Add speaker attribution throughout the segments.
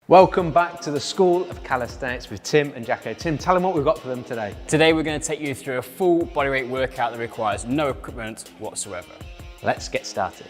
Speaker 1: Welcome back to the School of Calisthenics with Tim and Jacko. Tim, tell them what we've got for them today.
Speaker 2: Today we're going to take you through a full bodyweight workout that requires no equipment whatsoever.
Speaker 1: Let's get started.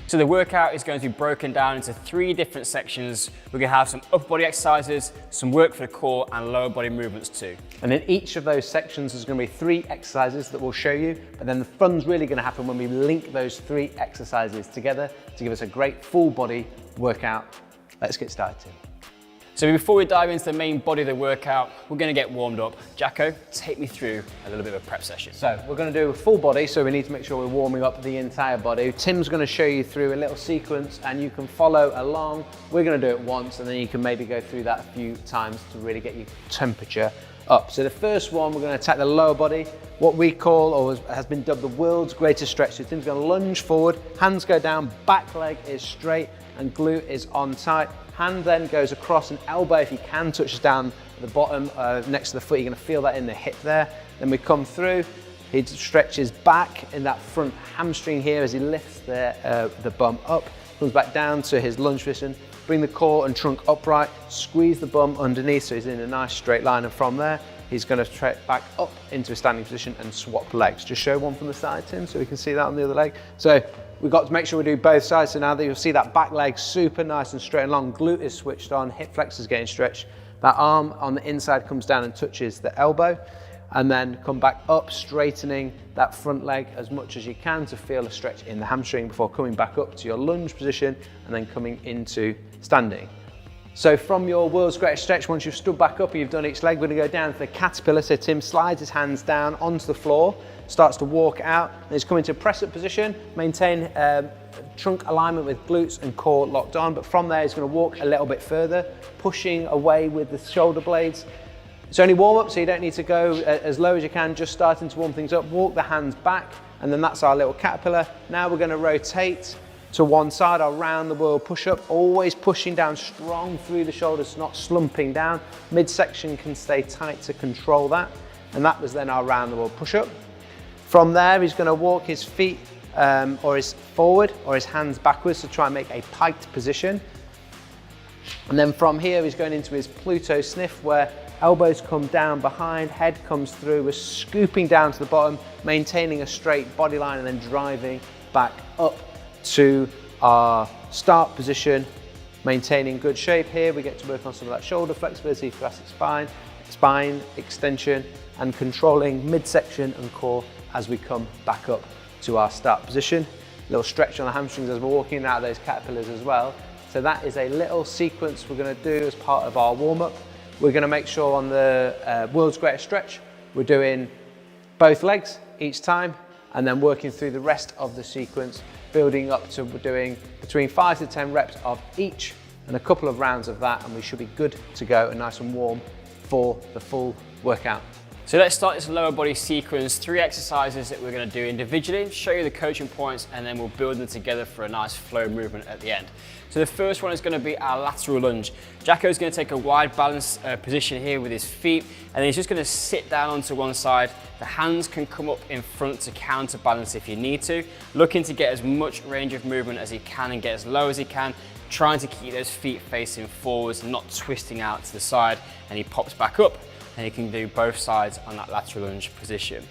Speaker 2: So the workout is going to be broken down into 3 different sections. We're going to have some upper body exercises, some work for the core and lower body movements too.
Speaker 1: And in each of those sections there's going to be 3 exercises that we'll show you, but then the fun's really going to happen when we link those 3 exercises together to give us a great full body workout. Let's get started, Tim.
Speaker 2: So before we dive into the main body of the workout, we're going to get warmed up. Jacko, take me through a little bit of a prep session.
Speaker 1: So we're going to do a full body, so we need to make sure we're warming up the entire body. Tim's going to show you through a little sequence and you can follow along. We're going to do it once and then you can maybe go through that a few times to really get your temperature up. So the first one, we're going to attack the lower body, what we call, or has been dubbed, the world's greatest stretch. So Tim's going to lunge forward, hands go down, back leg is straight and glute is on tight. Hand then goes across, and elbow, if you can, touches down at the bottom next to the foot. You're going to feel that in the hip there. Then we come through. He stretches back in that front hamstring here as he lifts the bum up. Comes back down to his lunge position. Bring the core and trunk upright. Squeeze the bum underneath so he's in a nice straight line. And from there, he's going to trek back up into a standing position and swap legs. Just show one from the side, Tim, so we can see that on the other leg. So we've got to make sure we do both sides. So now that you'll see that back leg super nice and straight and long, glute is switched on, hip flexors getting stretched. That arm on the inside comes down and touches the elbow, and then come back up, straightening that front leg as much as you can to feel a stretch in the hamstring before coming back up to your lunge position and then coming into standing. So from your world's greatest stretch, once you've stood back up and you've done each leg, we're going to go down to the caterpillar. So Tim slides his hands down onto the floor, starts to walk out, and he's coming to press up position, maintain trunk alignment with glutes and core locked on. But from there, he's going to walk a little bit further, pushing away with the shoulder blades. It's only warm up, so you don't need to go as low as you can, just starting to warm things up. Walk the hands back, and then that's our little caterpillar. Now we're going to rotate to one side, our round the world push up, always pushing down strong through the shoulders, not slumping down. Midsection can stay tight to control that. And that was then our round the world push up. From there, he's going to walk his feet or his forward or his hands backwards to try and make a piked position. And then from here, he's going into his Pluto sniff, where elbows come down behind, head comes through. We're scooping down to the bottom, maintaining a straight body line and then driving back up to our start position, maintaining good shape. Here we get to work on some of that shoulder flexibility, thoracic spine extension, and controlling midsection and core as we come back up to our start position. A little stretch on the hamstrings as we're walking out of those caterpillars as well. So that is a little sequence we're going to do as part of our warm-up. We're going to make sure on the world's greatest stretch we're doing both legs each time, and then working through the rest of the sequence, building up to doing between 5 to 10 reps of each and a couple of rounds of that, and we should be good to go and nice and warm for the full workout.
Speaker 2: So let's start this lower body sequence, 3 exercises that we're going to do individually, show you the coaching points, and then we'll build them together for a nice flow movement at the end. So the first one is going to be our lateral lunge. Jacko's going to take a wide balance position here with his feet, and then he's just going to sit down onto one side. The hands can come up in front to counterbalance if you need to. Looking to get as much range of movement as he can and get as low as he can, trying to keep those feet facing forwards, not twisting out to the side, and he pops back up, and he can do both sides on that lateral lunge position.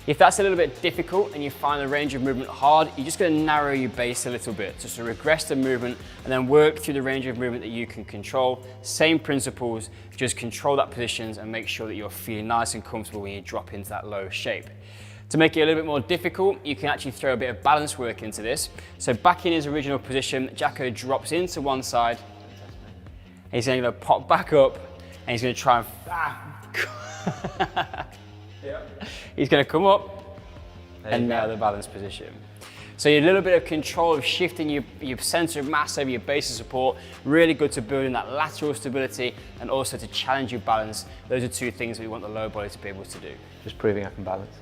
Speaker 2: If that's a little bit difficult and you find the range of movement hard, you're just going to narrow your base a little bit, just to regress the movement and then work through the range of movement that you can control. Same principles, just control that positions and make sure that you're feeling nice and comfortable when you drop into that low shape. To make it a little bit more difficult, you can actually throw a bit of balance work into this. So back in his original position, Jacko drops into one side, and he's going to pop back up, and he's going to try and he's going to come up and nail the balance position. So you're a little bit of control of shifting your center of mass over your base of support. Really good to building that lateral stability and also to challenge your balance. Those are 2 things we want the lower body to be able to do.
Speaker 1: Just proving I can balance.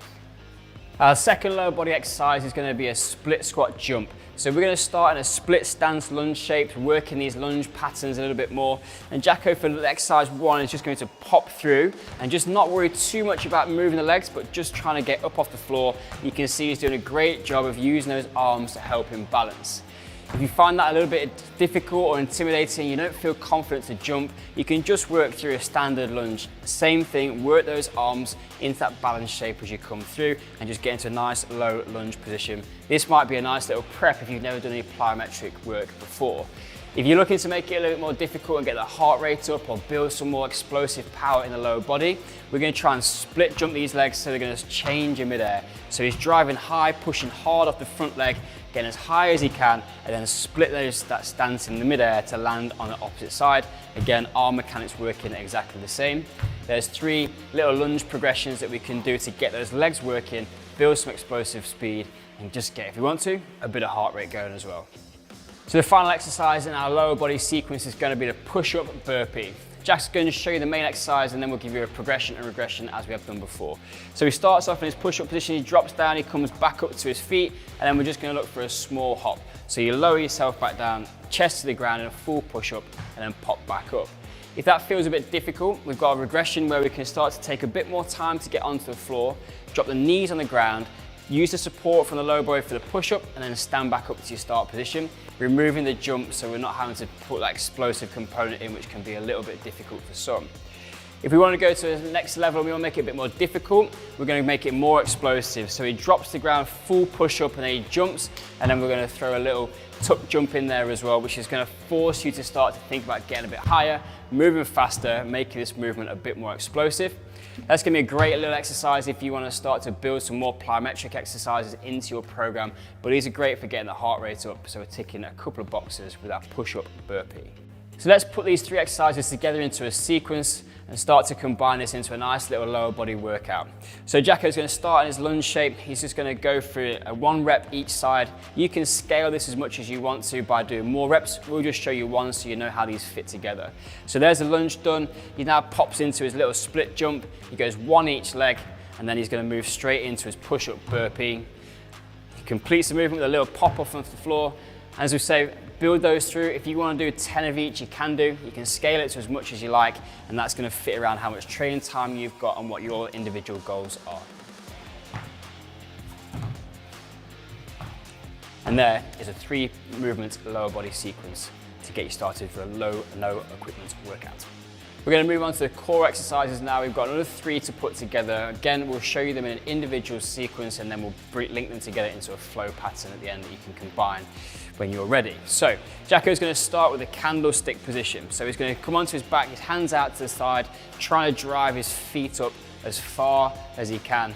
Speaker 2: Our second lower body exercise is going to be a split squat jump. So we're going to start in a split stance lunge shape, working these lunge patterns a little bit more. And Jacko for exercise 1 is just going to pop through and just not worry too much about moving the legs, but just trying to get up off the floor. You can see he's doing a great job of using those arms to help him balance. If you find that a little bit difficult or intimidating, you don't feel confident to jump, you can just work through a standard lunge. Same thing, work those arms into that balance shape as you come through and just get into a nice low lunge position. This might be a nice little prep if you've never done any plyometric work before. If you're looking to make it a little bit more difficult and get the heart rate up or build some more explosive power in the lower body, we're going to try and split jump these legs so they're going to change in midair. So he's driving high, pushing hard off the front leg, getting as high as he can, and then split that stance in the midair to land on the opposite side. Again, arm mechanics working exactly the same. There's 3 little lunge progressions that we can do to get those legs working, build some explosive speed, and just get, if you want to, a bit of heart rate going as well. So the final exercise in our lower body sequence is going to be the push-up burpee. Jack's going to show you the main exercise and then we'll give you a progression and regression as we have done before. So he starts off in his push-up position, he drops down, he comes back up to his feet, and then we're just going to look for a small hop. So you lower yourself back down, chest to the ground in a full push-up, and then pop back up. If that feels a bit difficult, we've got a regression where we can start to take a bit more time to get onto the floor, drop the knees on the ground, use the support from the lower body for the push-up, and then stand back up to your start position, removing the jump so we're not having to put that explosive component in, which can be a little bit difficult for some. If we want to go to the next level and we want to make it a bit more difficult, we're going to make it more explosive. So he drops to the ground, full push-up, and then he jumps, and then we're going to throw a little tuck jump in there as well, which is going to force you to start to think about getting a bit higher, moving faster, making this movement a bit more explosive. That's going to be a great little exercise if you want to start to build some more plyometric exercises into your program, but these are great for getting the heart rate up, so we're ticking a couple of boxes with our push-up burpee. So let's put these 3 exercises together into a sequence and start to combine this into a nice little lower body workout. So Jacko's going to start in his lunge shape. He's just going to go through a 1 rep each side. You can scale this as much as you want to by doing more reps. We'll just show you 1 so you know how these fit together. So there's the lunge done. He now pops into his little split jump. He goes 1 each leg, and then he's going to move straight into his push-up burpee. He completes the movement with a little pop off onto the floor. As we say, build those through. If you want to do 10 of each, you can do. You can scale it to as much as you like, and that's going to fit around how much training time you've got and what your individual goals are. And there is a 3 movement lower body sequence to get you started for a low equipment workout. We're going to move on to the core exercises now. We've got another 3 to put together. Again, we'll show you them in an individual sequence, and then we'll link them together into a flow pattern at the end that you can combine when you're ready. So Jacko's going to start with a candlestick position. So he's going to come onto his back, his hands out to the side, trying to drive his feet up as far as he can,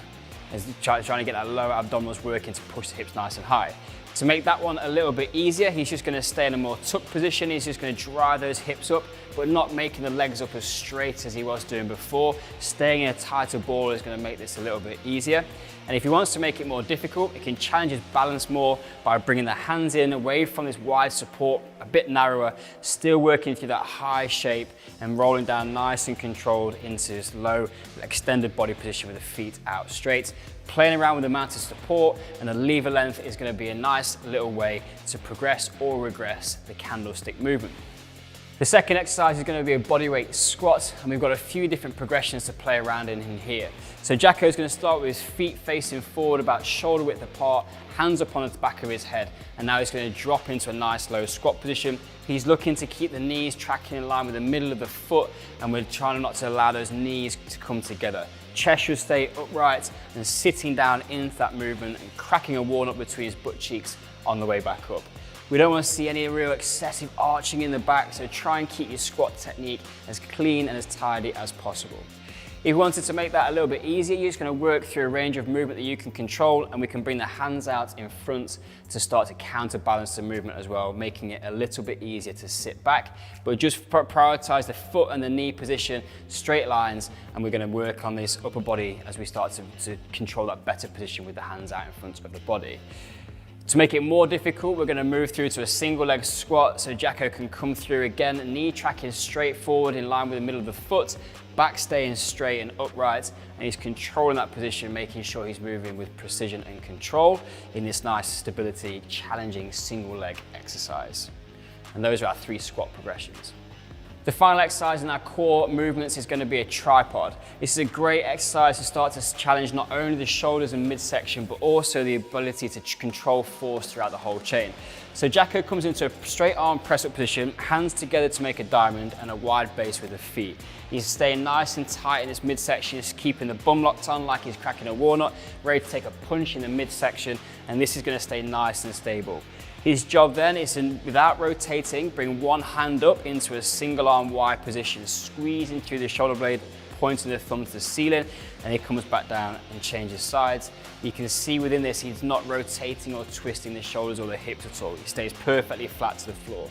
Speaker 2: trying to get that lower abdominals working to push the hips nice and high. To make that one a little bit easier, he's just going to stay in a more tuck position. He's just going to drive those hips up, but not making the legs up as straight as he was doing before. Staying in a tighter ball is going to make this a little bit easier. And if he wants to make it more difficult, he can challenge his balance more by bringing the hands in away from this wide support, a bit narrower, still working through that high shape and rolling down nice and controlled into this low extended body position with the feet out straight. Playing around with the amount of support, and the lever length is going to be a nice little way to progress or regress the candlestick movement. The second exercise is going to be a bodyweight squat, and we've got a few different progressions to play around in here. So Jacko is going to start with his feet facing forward about shoulder width apart, hands up on the back of his head, and now he's going to drop into a nice low squat position. He's looking to keep the knees tracking in line with the middle of the foot, and we're trying not to allow those knees to come together. Chest should stay upright and sitting down into that movement and cracking a walnut between his butt cheeks on the way back up. We don't want to see any real excessive arching in the back, so try and keep your squat technique as clean and as tidy as possible. If you wanted to make that a little bit easier, you're just going to work through a range of movement that you can control, and we can bring the hands out in front to start to counterbalance the movement as well, making it a little bit easier to sit back. But just prioritize the foot and the knee position, straight lines, and we're going to work on this upper body as we start to control that better position with the hands out in front of the body. To make it more difficult, we're going to move through to a single leg squat so Jacko can come through again, knee tracking straight forward in line with the middle of the foot, back staying straight and upright, and he's controlling that position, making sure he's moving with precision and control in this nice stability, challenging single leg exercise. And those are our 3 squat progressions. The final exercise in our core movements is going to be a tripod. This is a great exercise to start to challenge not only the shoulders and midsection, but also the ability to control force throughout the whole chain. So Jacko comes into a straight arm press up position, hands together to make a diamond and a wide base with the feet. He's staying nice and tight in his midsection, just keeping the bum locked on like he's cracking a walnut, ready to take a punch in the midsection, and this is going to stay nice and stable. His job then is to, without rotating, bring one hand up into a single arm wide position, squeezing through the shoulder blade, pointing the thumb to the ceiling, and he comes back down and changes sides. You can see within this, he's not rotating or twisting the shoulders or the hips at all. He stays perfectly flat to the floor.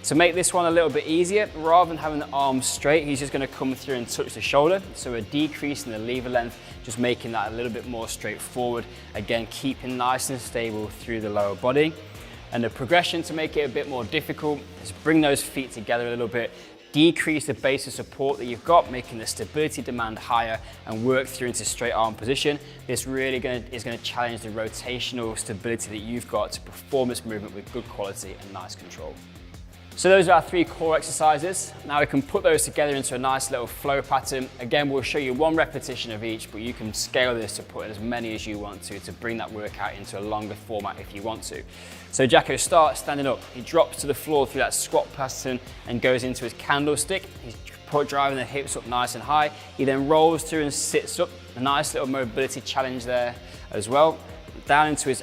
Speaker 2: To make this one a little bit easier, rather than having the arms straight, he's just going to come through and touch the shoulder. So we're decreasing the lever length, just making that a little bit more straightforward. Again, keeping nice and stable through the lower body. And the progression to make it a bit more difficult is bring those feet together a little bit, decrease the base of support that you've got, making the stability demand higher, and work through into straight arm position. This really is going to challenge the rotational stability that you've got to perform this movement with good quality and nice control. So those are our 3 core exercises. Now we can put those together into a nice little flow pattern. Again, we'll show you 1 repetition of each, but you can scale this to put in as many as you want to bring that workout into a longer format if you want to. So Jacko starts standing up. He drops to the floor through that squat pattern and goes into his candlestick. He's driving the hips up nice and high. He then rolls through and sits up. A nice little mobility challenge there as well. Down into his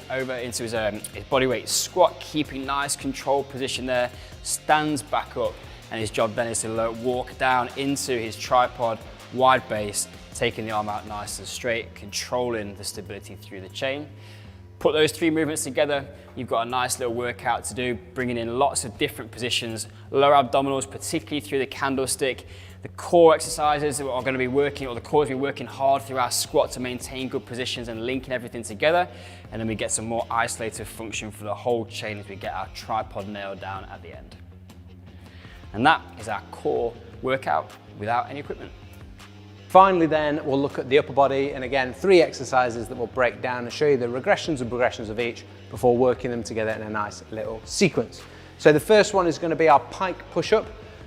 Speaker 2: body weight squat, keeping nice controlled position there, stands back up, and his job then is to walk down into his tripod, wide base, taking the arm out nice and straight, controlling the stability through the chain. Put those 3 movements together, you've got a nice little workout to do, bringing in lots of different positions, lower abdominals, particularly through the candlestick. The core exercises are going to be working, or the core is going to be working hard through our squat to maintain good positions and linking everything together. And then we get some more isolated function for the whole chain as we get our tripod nailed down at the end. And that is our core workout without any equipment.
Speaker 1: Finally then, we'll look at the upper body, and again, 3 exercises that we'll break down and show you the regressions and progressions of each before working them together in a nice little sequence. So the first one is going to be our pike push-up.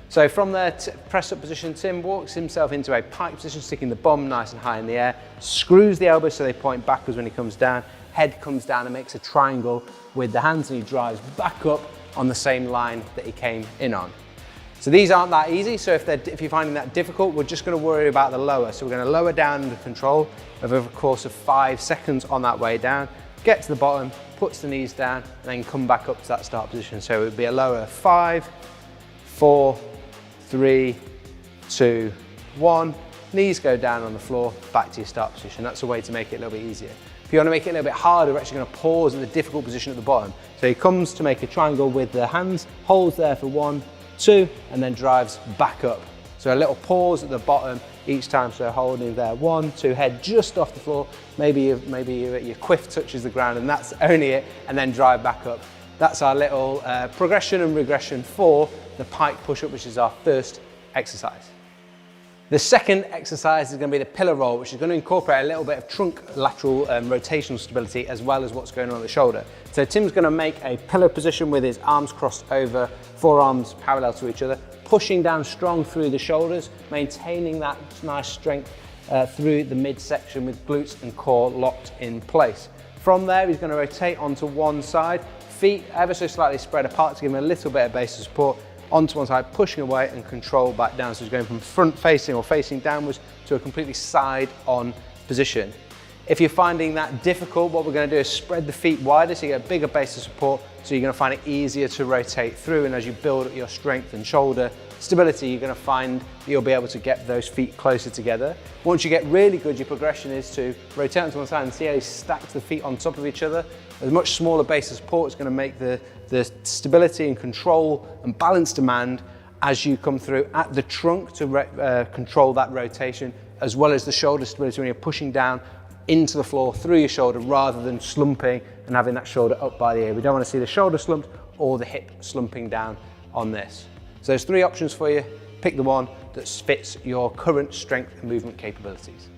Speaker 1: So from their press-up position, Tim walks himself into a pike position, sticking the bum nice and high in the air, screws the elbows so they point backwards when he comes down, head comes down and makes a triangle with the hands, and he drives back up on the same line that he came in on. So these aren't that easy, so if you're finding that difficult, we're just going to worry about the lower. So we're going to lower down under control over the course of 5 seconds on that way down, get to the bottom, puts the knees down, and then come back up to that start position. So it would be a lower 5, 4, 3, 2, 1. Knees go down on the floor, back to your start position. That's a way to make it a little bit easier. If you want to make it a little bit harder, we're actually going to pause at the difficult position at the bottom. So he comes to make a triangle with the hands, holds there for 1, 2, and then drives back up. So a little pause at the bottom each time, so holding there, 1, 2, head just off the floor, maybe your quiff touches the ground, and that's only it, and then drive back up. That's our little progression and regression for the pike push-up, which is our first exercise. The second exercise is going to be the pillar roll, which is going to incorporate a little bit of trunk lateral rotational stability as well as what's going on at the shoulder. So Tim's going to make a pillar position with his arms crossed over, forearms parallel to each other, pushing down strong through the shoulders, maintaining that nice strength through the midsection with glutes and core locked in place. From there, he's going to rotate onto one side, feet ever so slightly spread apart to give him a little bit of base of support, onto one side, pushing away and control back down. So he's going from front facing or facing downwards to a completely side on position. If you're finding that difficult, what we're going to do is spread the feet wider so you get a bigger base of support, so you're going to find it easier to rotate through, and as you build up your strength and shoulder stability, you're going to find that you'll be able to get those feet closer together. Once you get really good, your progression is to rotate onto one side and see how you stack the feet on top of each other. A much smaller base of support is going to make the stability and control and balance demand as you come through at the trunk to control that rotation, as well as the shoulder stability when you're pushing down into the floor through your shoulder rather than slumping and having that shoulder up by the ear. We don't want to see the shoulder slumped or the hip slumping down on this. So there's 3 options for you. Pick the one that fits your current strength and movement capabilities.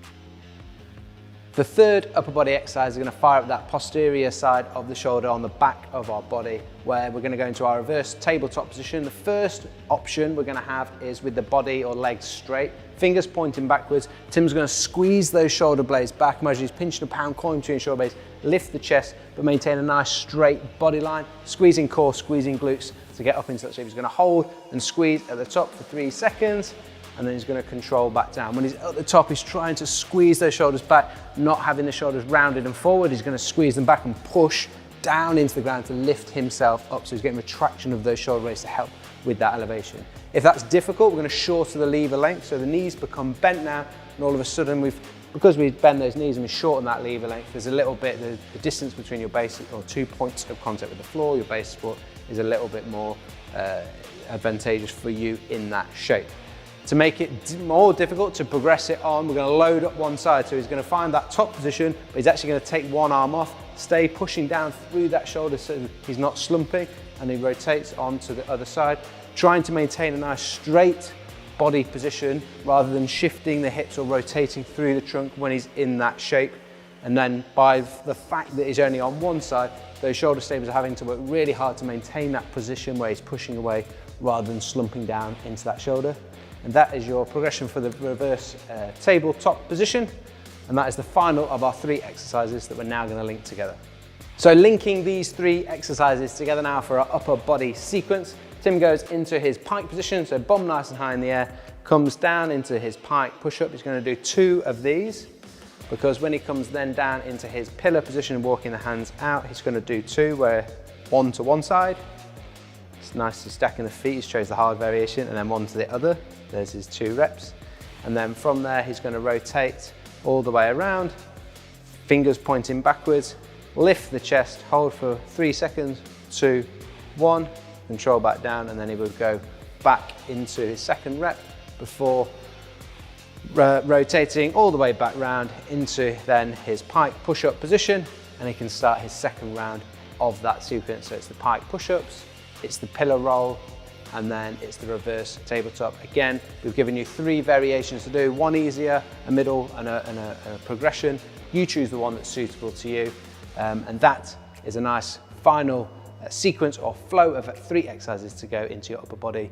Speaker 1: The third upper body exercise is going to fire up that posterior side of the shoulder on the back of our body, where we're going to go into our reverse tabletop position. The first option we're going to have is with the body or legs straight, fingers pointing backwards. Tim's going to squeeze those shoulder blades back. Imagine he's pinching a pound coin between shoulder blades. Lift the chest, but maintain a nice straight body line. Squeezing core, squeezing glutes to get up into that shape. He's going to hold and squeeze at the top for 3 seconds. And then he's going to control back down. When he's at the top, he's trying to squeeze those shoulders back, not having the shoulders rounded and forward. He's going to squeeze them back and push down into the ground to lift himself up. So he's getting retraction of those shoulder blades to help with that elevation. If that's difficult, we're going to shorten the lever length. So the knees become bent now, and all of a sudden because we've bent those knees and we shorten that lever length, there's a little bit, the distance between your base or 2 points of contact with the floor, your base support, is a little bit more advantageous for you in that shape. To make it more difficult to progress it on, we're going to load up one side. So he's going to find that top position, but he's actually going to take one arm off, stay pushing down through that shoulder so he's not slumping, and he rotates on to the other side, trying to maintain a nice straight body position rather than shifting the hips or rotating through the trunk when he's in that shape. And then by the fact that he's only on one side, those shoulder stabilizers are having to work really hard to maintain that position where he's pushing away rather than slumping down into that shoulder. And that is your progression for the reverse tabletop position. And that is the final of our 3 exercises that we're now going to link together. So linking these 3 exercises together now for our upper body sequence. Tim goes into his pike position, so bum nice and high in the air, comes down into his pike push-up. He's going to do 2 of these, because when he comes then down into his pillar position, walking the hands out, he's going to do 2, where 1 to one side. It's nice to stacking the feet, he shows the hard variation, and then 1 to the other. There's his 2 reps. And then from there, he's going to rotate all the way around, fingers pointing backwards, lift the chest, hold for 3 seconds, 2, 1, control back down, and then he would go back into his second rep before rotating all the way back round into then his pike push-up position, and he can start his second round of that sequence. So it's the pike push-ups, it's the pillar roll, and then it's the reverse tabletop. Again, we've given you 3 variations to do, 1 easier, a middle, and a progression. You choose the one that's suitable to you, and that is a nice final sequence or flow of 3 exercises to go into your upper body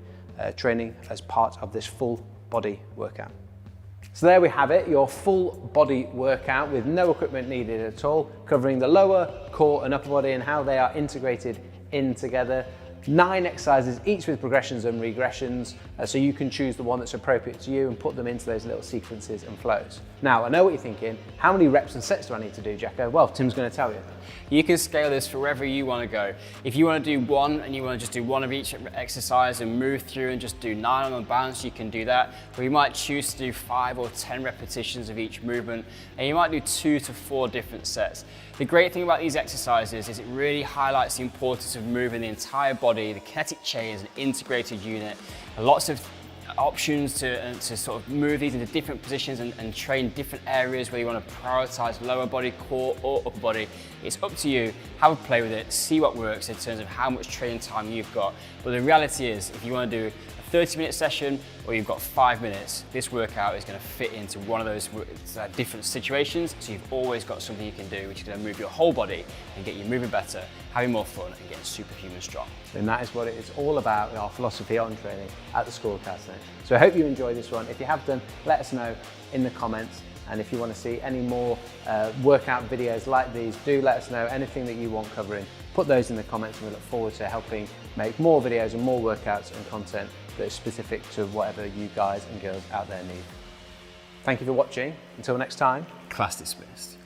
Speaker 1: training as part of this full body workout. So there we have it, your full body workout with no equipment needed at all, covering the lower, core and upper body and how they are integrated in together. 9 exercises, each with progressions and regressions, so you can choose the one that's appropriate to you and put them into those little sequences and flows. Now, I know what you're thinking, how many reps and sets do I need to do, Jacko? Well, Tim's going to tell you.
Speaker 2: You can scale this for wherever you want to go. If you want to do 1 and you want to just do 1 of each exercise and move through and just do 9 on the balance, you can do that. Or you might choose to do 5 or 10 repetitions of each movement, and you might do 2 to 4 different sets. The great thing about these exercises is it really highlights the importance of moving the entire body. The kinetic chain is an integrated unit. Lots of options to sort of move these into different positions and train different areas, whether you want to prioritize lower body, core or upper body. It's up to you. Have a play with it, see what works in terms of how much training time you've got. But the reality is, if you want to do a 30-minute session or you've got 5 minutes, this workout is going to fit into one of those different situations. So you've always got something you can do, which is going to move your whole body and get you moving better, having more fun and getting superhuman strong.
Speaker 1: And that is what it is all about, our philosophy on training at the School of Calisthenics. So I hope you enjoyed this one. If you have done, let us know in the comments. And if you want to see any more workout videos like these, do let us know. Anything that you want covering, put those in the comments, and we look forward to helping make more videos and more workouts and content that is specific to whatever you guys and girls out there need. Thank you for watching. Until next time.
Speaker 2: Class dismissed.